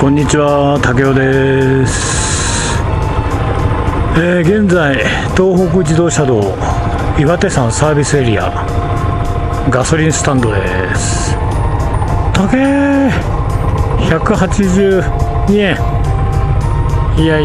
こんにちは、竹雄です。現在東北自動車道岩手山サービスエリアガソリンスタンドです。高え182円。いや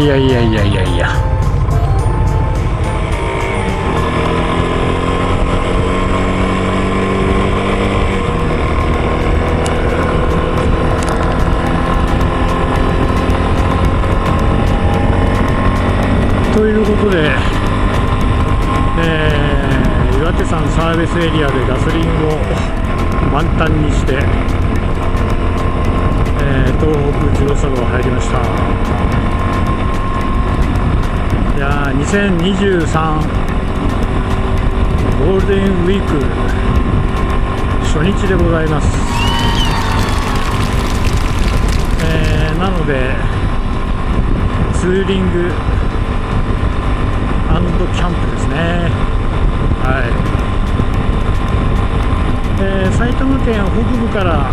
ということで、岩手山サービスエリアでガソリンを満タンにして、東北自動車道入りました。いやー、2023ゴールデンウィーク初日でございます。なのでツーリング&キャンプですね。はい。埼玉県北部から、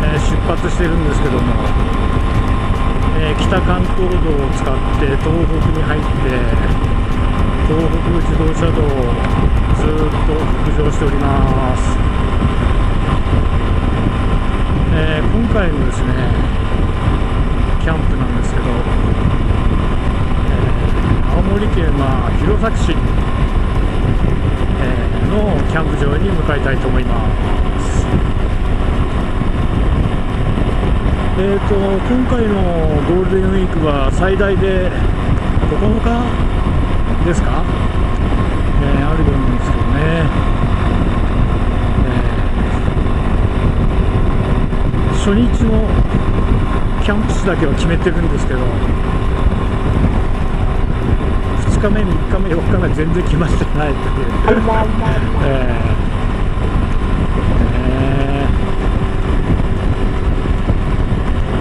出発してるんですけども、北関東道を使って東北に入って東北自動車道をずっと北上しております。今回のですねキャンプなんですけど、青森県は弘前市、のキャンプ場に向かいたいと思います。今回のゴールデンウィークは最大で9日ですか、あると思うんですけどね、初日のキャンプ地だけは決めてるんですけど、2日目、3日目、4日目全然決まってないという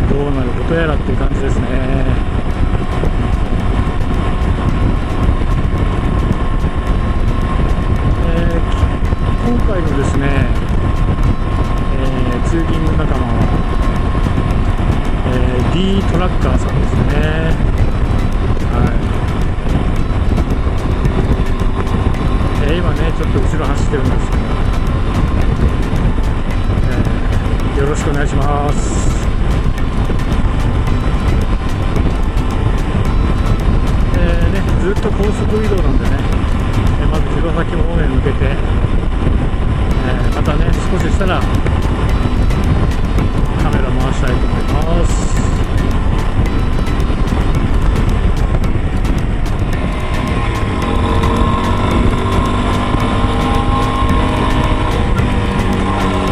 どうなることやらっていう感じですね。今回のですね、ツーリング仲間は、D トラッカーさんですね。今ねちょっと後ろ走ってるんですけど、よろしくお願いします。ずっと高速移動なんでね、まず弘前方面向けて、またね少ししたらカメラ回したいと思います。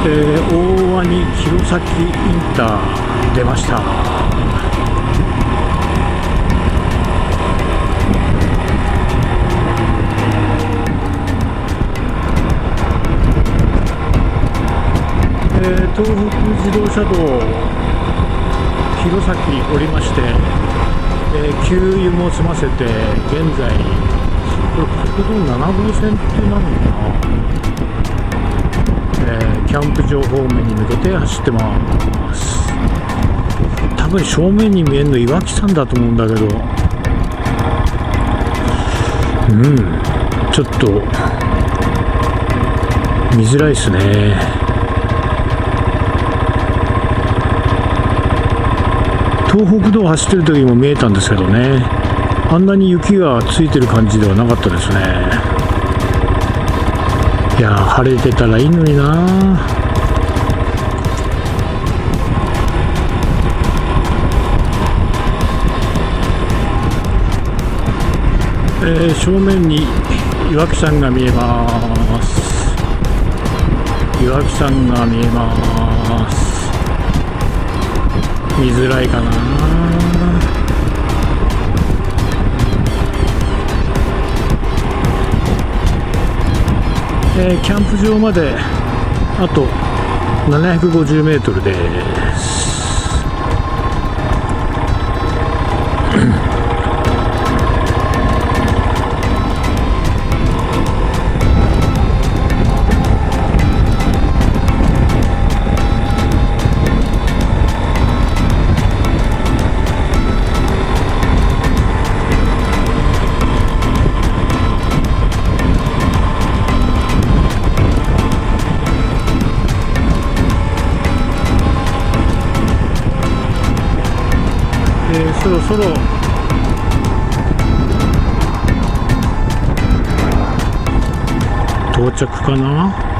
大鰐弘前インター出ました。東北自動車道弘前降りまして、給油も済ませて現在これ国道7号線ってなのかな、キャンプ場方面に向けて走ってます。多分正面に見えるの岩木山だと思うんだけど、ちょっと見づらいですね。東北道走ってる時も見えたんですけどね、あんなに雪がついてる感じではなかったですね。いやー、晴れてたらいいのにな。正面に岩木山が見えます。岩木山が見えます。見づらいかな。キャンプ場まであと750メートルです。そろ到着かな。